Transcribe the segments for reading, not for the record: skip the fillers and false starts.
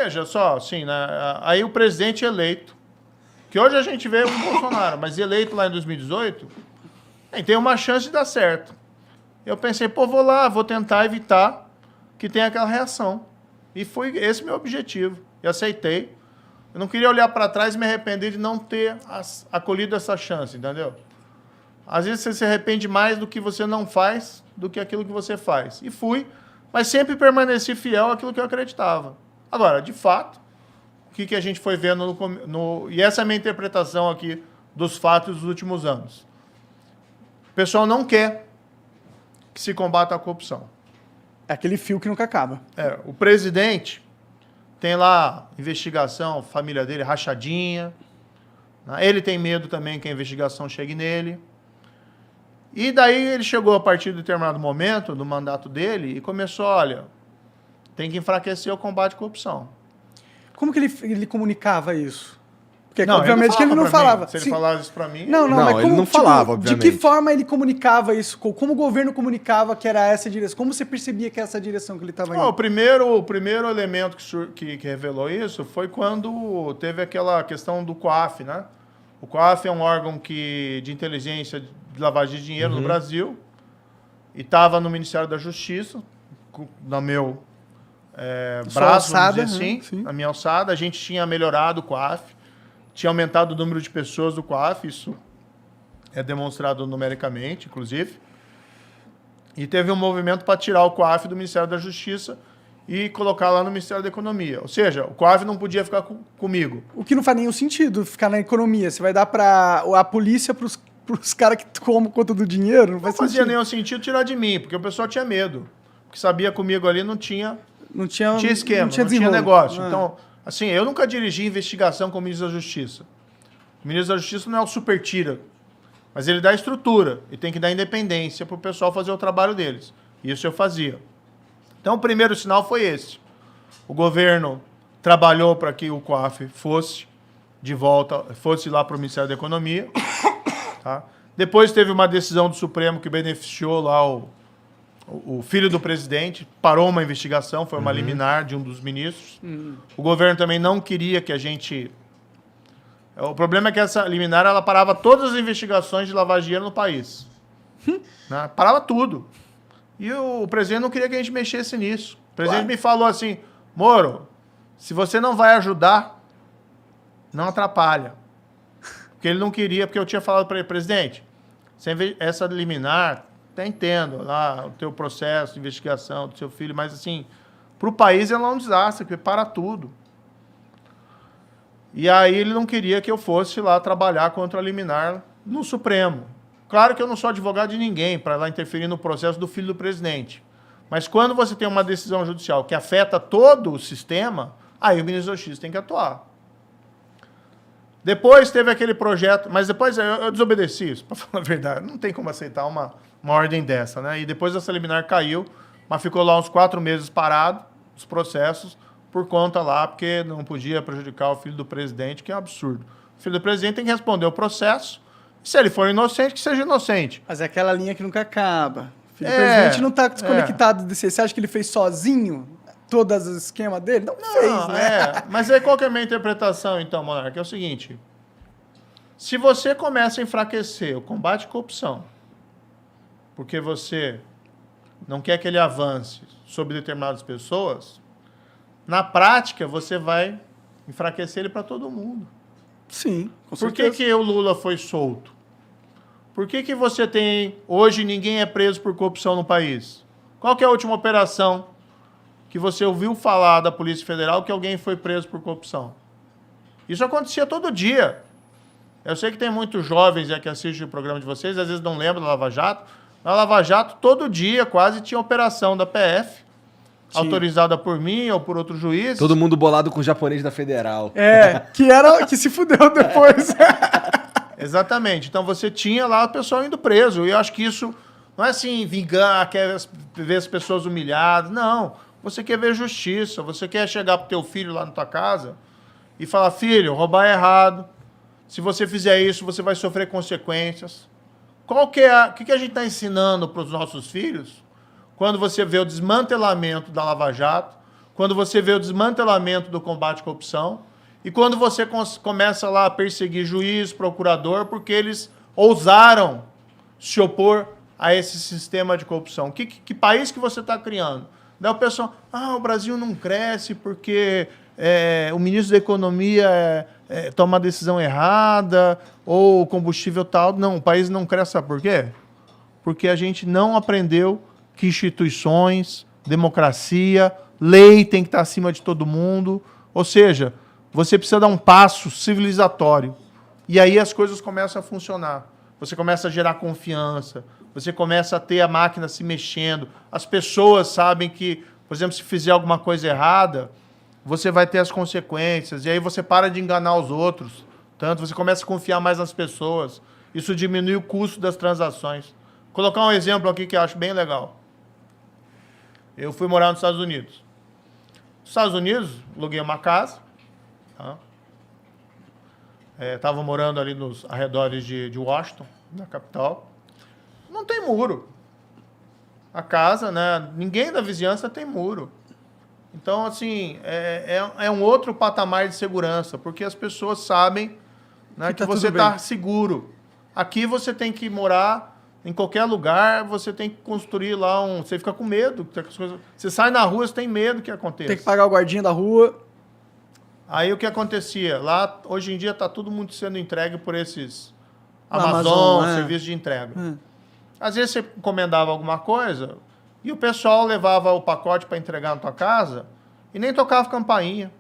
veja só, assim, né? Aí o presidente eleito, que hoje a gente vê o Bolsonaro, mas eleito lá em 2018, tem uma chance de dar certo. Eu pensei, pô, vou lá, vou tentar evitar que tenha aquela reação. E foi esse meu objetivo. E aceitei. Eu não queria olhar para trás e me arrepender de não ter acolhido essa chance, entendeu? Às vezes você se arrepende mais do que você não faz do que aquilo que você faz. E fui, mas sempre permaneci fiel àquilo que eu acreditava. Agora, de fato, o que a gente foi vendo e essa é a minha interpretação aqui dos fatos dos últimos anos. O pessoal não quer que se combata a corrupção. É aquele fio que nunca acaba. O presidente tem lá investigação, família dele rachadinha. Né? Ele tem medo também que a investigação chegue nele. E daí ele chegou a partir de determinado momento do mandato dele e começou, olha, tem que enfraquecer o combate à corrupção. Como que ele comunicava isso? Porque, não, obviamente, que ele não falava. Se ele falasse isso pra mim... Não, mas ele não falava, obviamente. De que forma ele comunicava isso? Como o governo comunicava que era essa direção? Como você percebia que é essa direção que ele estava indo? O primeiro elemento que revelou isso foi quando teve aquela questão do COAF, né? O COAF é um órgão de inteligência de lavagem de dinheiro no Brasil e estava no Ministério da Justiça, no meu braço, alçada, vamos dizer assim, na minha alçada. A gente tinha melhorado o COAF, tinha aumentado o número de pessoas do COAF, isso é demonstrado numericamente, inclusive. E teve um movimento para tirar o COAF do Ministério da Justiça e colocar lá no Ministério da Economia. Ou seja, o COAF não podia ficar comigo. O que não faz nenhum sentido ficar na economia. Você vai dar para a polícia para os caras que tomam conta do dinheiro? Não fazia nenhum sentido tirar de mim, porque o pessoal tinha medo. Porque sabia comigo ali não tinha esquema, não tinha negócio. Então, assim, eu nunca dirigi investigação com o ministro da Justiça. O ministro da Justiça não é o super tira, mas ele dá estrutura e tem que dar independência para o pessoal fazer o trabalho deles. Isso eu fazia. Então, o primeiro sinal foi esse. O governo trabalhou para que o COAF fosse de volta, fosse lá para o Ministério da Economia. Tá? Depois teve uma decisão do Supremo que beneficiou lá o filho do presidente, parou uma investigação, foi uma liminar de um dos ministros. O governo também não queria que a gente... O problema é que essa liminar ela parava todas as investigações de lavagem de dinheiro no país. Né? Parava tudo. E o presidente não queria que a gente mexesse nisso. O presidente me falou assim, Moro, se você não vai ajudar, não atrapalha. Porque ele não queria, porque eu tinha falado para ele, presidente, essa liminar, até entendo lá o teu processo de investigação do seu filho, mas assim, para o país ela é um desastre, porque para tudo. E aí ele não queria que eu fosse lá trabalhar contra a liminar no Supremo. Claro que eu não sou advogado de ninguém para lá interferir no processo do filho do presidente. Mas quando você tem uma decisão judicial que afeta todo o sistema, aí o ministro da Justiça tem que atuar. Depois teve aquele projeto, mas depois eu desobedeci isso, para falar a verdade. Não tem como aceitar uma ordem dessa, né? E depois essa liminar caiu, mas ficou lá uns 4 meses parado, os processos, por conta lá, porque não podia prejudicar o filho do presidente, que é um absurdo. O filho do presidente tem que responder o processo, se ele for inocente, que seja inocente. Mas é aquela linha que nunca acaba. O filho do presidente não está desconectado desse. Você acha que ele fez sozinho todos os esquemas dele? Não fez, né? Mas aí qual que é a minha interpretação, então, Monarca? É o seguinte, se você começa a enfraquecer o combate à corrupção, porque você não quer que ele avance sobre determinadas pessoas, na prática você vai enfraquecer ele para todo mundo. Sim, com Por certeza. que o Lula foi solto? Por que você tem... Hoje ninguém é preso por corrupção no país? Qual que é a última operação que você ouviu falar da Polícia Federal que alguém foi preso por corrupção? Isso acontecia todo dia. Eu sei que tem muitos jovens que assistem o programa de vocês, às vezes não lembram da Lava Jato. Na Lava Jato, todo dia quase tinha operação da PF, autorizada por mim ou por outro juiz. Todo mundo bolado com o japonês da Federal. Que se fudeu depois. Exatamente. Então você tinha lá o pessoal indo preso. E eu acho que isso não é assim, vingar, quer ver as pessoas humilhadas. Não. Você quer ver justiça. Você quer chegar pro teu filho lá na tua casa e falar, filho, roubar é errado. Se você fizer isso, você vai sofrer consequências. O que a gente está ensinando para os nossos filhos quando você vê o desmantelamento da Lava Jato, quando você vê o desmantelamento do combate à corrupção e quando você começa lá a perseguir juiz, procurador, porque eles ousaram se opor a esse sistema de corrupção. Que país que você está criando? Daí o pessoal, o Brasil não cresce porque o ministro da Economia toma a decisão errada ou o combustível tal. Não, o país não cresce, sabe por quê? Porque a gente não aprendeu que instituições, democracia, lei tem que estar acima de todo mundo. Ou seja, você precisa dar um passo civilizatório. E aí as coisas começam a funcionar. Você começa a gerar confiança. Você começa a ter a máquina se mexendo. As pessoas sabem que, por exemplo, se fizer alguma coisa errada, você vai ter as consequências. E aí você para de enganar os outros. Tanto você começa a confiar mais nas pessoas. Isso diminui o custo das transações. Vou colocar um exemplo aqui que eu acho bem legal. Eu fui morar nos Estados Unidos. Nos Estados Unidos, aluguei uma casa. Tá? Estava morando ali nos arredores de Washington, na capital. Não tem muro. A casa, né? Ninguém da vizinhança tem muro. Então, assim, é um outro patamar de segurança, porque as pessoas sabem, né, que você está seguro. Aqui você tem que morar em qualquer lugar, você tem que construir lá Você fica com medo. Você sai na rua, você tem medo que aconteça. Tem que pagar o guardinha da rua. Aí o que acontecia? Lá, hoje em dia, está tudo muito sendo entregue por esses Amazon, serviços de entrega. Às vezes você encomendava alguma coisa e o pessoal levava o pacote para entregar na tua casa e nem tocava campainha.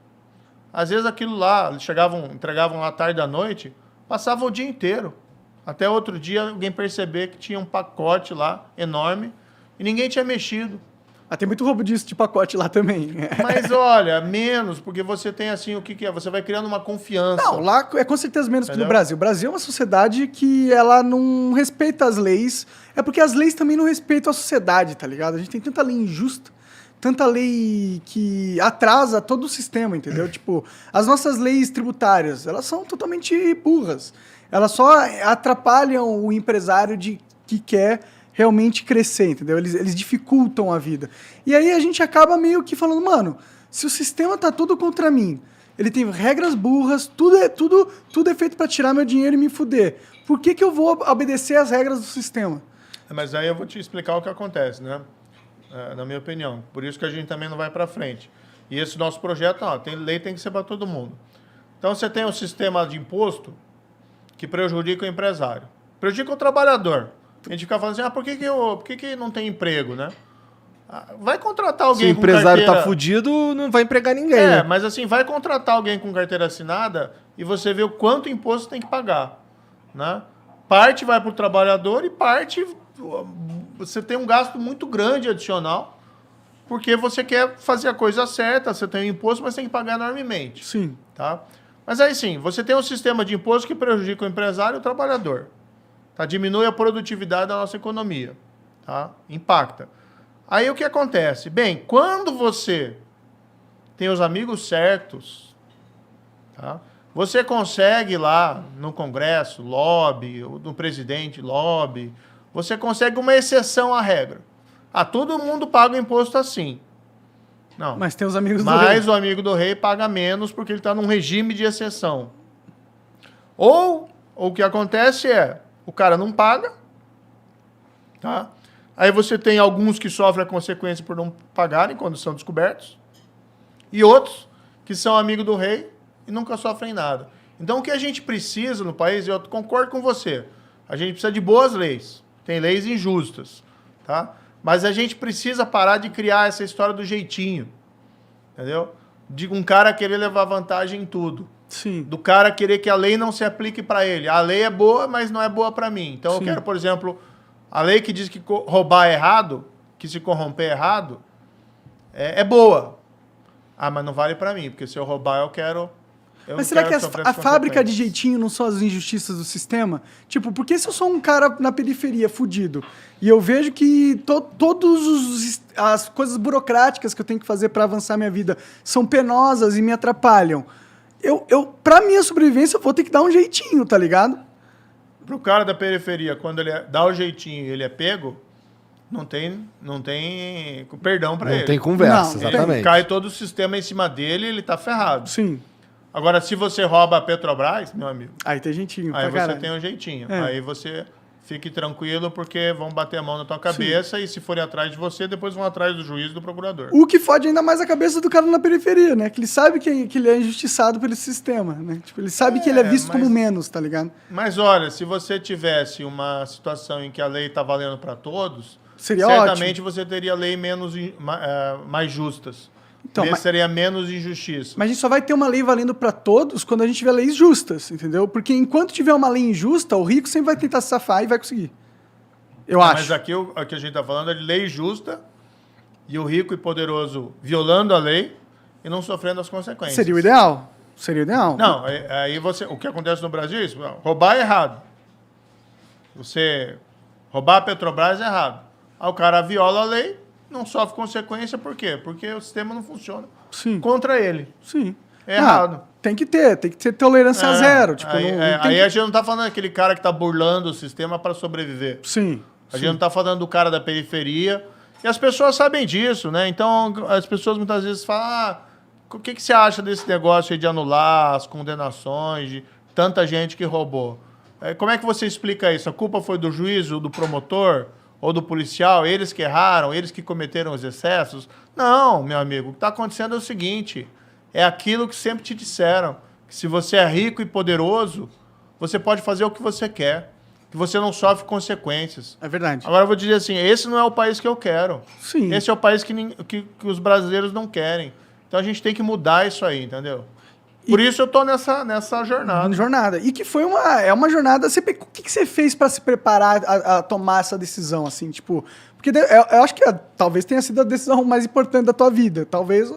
Às vezes aquilo lá, eles entregavam lá tarde da noite, passava o dia inteiro. Até outro dia alguém perceber que tinha um pacote lá enorme e ninguém tinha mexido. Tem muito roubo disso de pacote lá também. Mas olha, menos, porque você tem assim, o que é? Você vai criando uma confiança. Não, lá é com certeza menos que no Brasil. O Brasil é uma sociedade que ela não respeita as leis. É porque as leis também não respeitam a sociedade, tá ligado? A gente tem tanta lei injusta, tanta lei que atrasa todo o sistema, entendeu? Tipo, as nossas leis tributárias, elas são totalmente burras. Elas só atrapalham o empresário que quer realmente crescer, entendeu? Eles dificultam a vida. E aí a gente acaba meio que falando, mano, se o sistema tá tudo contra mim, ele tem regras burras, tudo é feito para tirar meu dinheiro e me fuder. Por que eu vou obedecer às regras do sistema? Mas aí eu vou te explicar o que acontece, né? Na minha opinião. Por isso que a gente também não vai para frente. E esse nosso projeto, lei tem que ser para todo mundo. Então você tem um sistema de imposto que prejudica o empresário. Prejudica o trabalhador. A gente fica falando assim, por que não tem emprego, né? Vai contratar alguém com carteira... Se o empresário tá fudido, não vai empregar ninguém, né? Mas assim, vai contratar alguém com carteira assinada e você vê o quanto imposto tem que pagar, né? Parte vai para o trabalhador e parte... Você tem um gasto muito grande adicional, porque você quer fazer a coisa certa, você tem o imposto, mas tem que pagar enormemente. Sim. Tá? Mas aí sim, você tem um sistema de imposto que prejudica o empresário e o trabalhador. Tá? Diminui a produtividade da nossa economia. Tá? Impacta. Aí o que acontece? Bem, quando você tem os amigos certos, tá? Você consegue lá no Congresso, lobby, no presidente, lobby, você consegue uma exceção à regra. Todo mundo paga o imposto assim. Não. Mas tem os amigos do rei. Mas o amigo do rei paga menos porque ele está num regime de exceção. Ou o que acontece o cara não paga, tá? Aí você tem alguns que sofrem a consequência por não pagarem quando são descobertos, e outros que são amigos do rei e nunca sofrem nada. Então o que a gente precisa no país, eu concordo com você, a gente precisa de boas leis, tem leis injustas, tá? Mas a gente precisa parar de criar essa história do jeitinho, entendeu? De um cara querer levar vantagem em tudo. Sim. Do cara querer que a lei não se aplique para ele. A lei é boa, mas não é boa para mim. Então eu quero, por exemplo, a lei que diz que roubar é errado, que se corromper é errado, é boa. Mas não vale para mim, porque se eu roubar eu quero... Mas será que a fábrica de jeitinho não são as injustiças do sistema? Tipo, porque se eu sou um cara na periferia fudido e eu vejo que todas as coisas burocráticas que eu tenho que fazer para avançar minha vida são penosas e me atrapalham, pra minha sobrevivência, eu vou ter que dar um jeitinho, tá ligado? Pro cara da periferia, quando ele dá o jeitinho e ele é pego, não tem perdão para ele. Não tem conversa, exatamente. Ele cai todo o sistema em cima dele, ele tá ferrado. Sim. Agora, se você rouba a Petrobras, meu amigo... Aí tem jeitinho. Aí você tem um jeitinho. Aí você fique tranquilo, porque vão bater a mão na tua cabeça e se forem atrás de você, depois vão atrás do juiz e do procurador. O que fode ainda mais a cabeça do cara na periferia, né? Que ele sabe que ele é injustiçado pelo sistema, né? Tipo, ele sabe que ele é visto como menos, tá ligado? Mas olha, se você tivesse uma situação em que a lei tá valendo para todos, seria certamente ótimo. Você teria lei mais justas. Então, seria menos injustiça. Mas a gente só vai ter uma lei valendo para todos quando a gente tiver leis justas, entendeu? Porque enquanto tiver uma lei injusta, o rico sempre vai tentar se safar e vai conseguir. Eu acho. Mas aqui o que a gente está falando é de lei justa e o rico e poderoso violando a lei e não sofrendo as consequências. Seria o ideal. Seria o ideal. Não, aí o que acontece no Brasil é isso. Roubar é errado. Você roubar a Petrobras é errado. Aí o cara viola a lei, não sofre consequência, por quê? Porque o sistema não funciona contra ele. Sim. É errado. Tem que ter tolerância zero. Tipo, aí a gente não está falando daquele cara que está burlando o sistema para sobreviver. Sim. A gente não está falando do cara da periferia. E as pessoas sabem disso, né? Então, as pessoas muitas vezes falam, o que você acha desse negócio aí de anular as condenações de tanta gente que roubou? Como é que você explica isso? A culpa foi do juiz, ou do promotor, ou do policial? Eles que erraram? Eles que cometeram os excessos? Não, meu amigo. O que está acontecendo é o seguinte. É aquilo que sempre te disseram. Que se você é rico e poderoso, você pode fazer o que você quer. Que você não sofre consequências. É verdade. Agora eu vou dizer assim, esse não é o país que eu quero. Sim. Esse é o país que os brasileiros não querem. Então a gente tem que mudar isso aí, entendeu? Por isso eu tô nessa jornada. E que foi uma jornada... O que você fez para se preparar a tomar essa decisão, assim, tipo... Porque eu acho que talvez tenha sido a decisão mais importante da tua vida. Talvez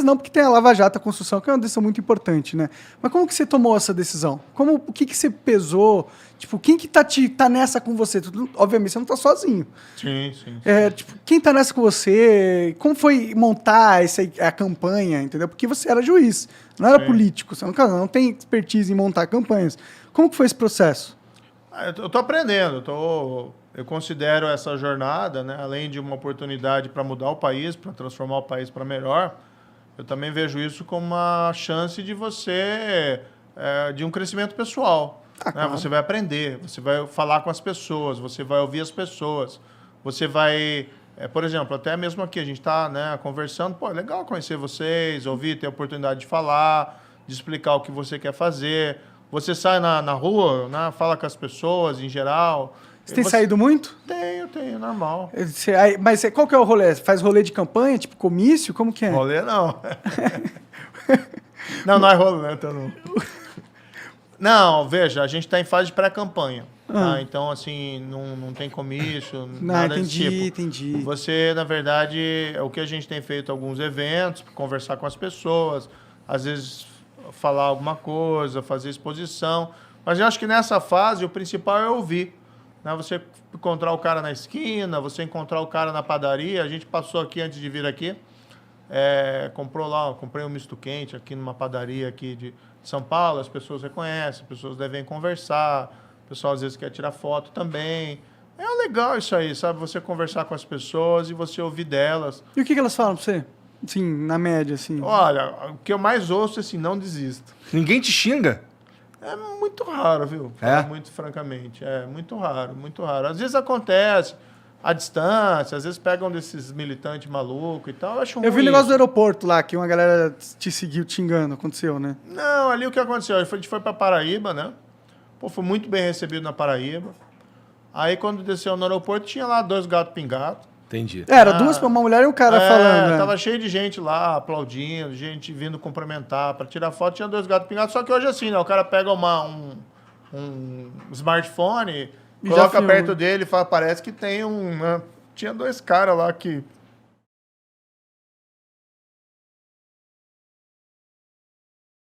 não, porque tem a Lava Jato, a construção, que é uma decisão muito importante, né? Mas como que você tomou essa decisão? O que você pesou? Tipo, quem que tá nessa com você? Obviamente, você não tá sozinho. Sim. Tipo, quem tá nessa com você? Como foi montar a campanha, entendeu? Porque você era juiz, não era político. Você não tem expertise em montar campanhas. Como que foi esse processo? Eu tô aprendendo. Eu considero essa jornada, né, além de uma oportunidade para mudar o país, para transformar o país para melhor, eu também vejo isso como uma chance de você, de um crescimento pessoal. Claro. Você vai aprender, você vai falar com as pessoas, você vai ouvir as pessoas, você vai... por exemplo, até mesmo aqui, a gente está, né, conversando, é legal conhecer vocês, ouvir, ter a oportunidade de falar, de explicar o que você quer fazer. Você sai na rua, né, fala com as pessoas em geral... Você tem saído muito? Tenho, normal. Mas qual que é o rolê? Faz rolê de campanha, tipo comício? Como que é? Rolê não. não é rolê, então não. Não, veja, a gente está em fase de pré-campanha. Tá? Então, assim, não tem comício, nada desse tipo. Entendi. Você, na verdade, o que a gente tem feito alguns eventos, conversar com as pessoas, às vezes falar alguma coisa, fazer exposição. Mas eu acho que nessa fase o principal é ouvir. Você encontrar o cara na esquina, você encontrar o cara na padaria. A gente passou aqui antes de vir aqui, comprei um misto quente aqui numa padaria aqui de São Paulo. As pessoas reconhecem, as pessoas devem conversar, o pessoal às vezes quer tirar foto também. É legal isso aí, sabe? Você conversar com as pessoas e você ouvir delas. E o que elas falam pra você? Assim, na média, assim. Olha, o que eu mais ouço é assim, não desista. Ninguém te xinga? É muito raro, viu? Muito francamente. É muito raro, muito raro. Às vezes acontece à distância, às vezes pegam desses militantes malucos e tal. Eu vi o negócio do aeroporto lá, que uma galera te seguiu te xingando. Aconteceu, né? Não, ali o que aconteceu? A gente foi pra Paraíba, né? Foi muito bem recebido na Paraíba. Aí quando desceu no aeroporto, tinha lá 2 gatos pingados. Entendi. Era uma mulher e um cara falando. Né? Tava cheio de gente lá, aplaudindo, gente vindo cumprimentar para tirar foto. Tinha 2 gatos pingados. Só que hoje assim, né? O cara pega um smartphone, coloca perto dele e fala, parece que tem um... Né? Tinha 2 caras lá que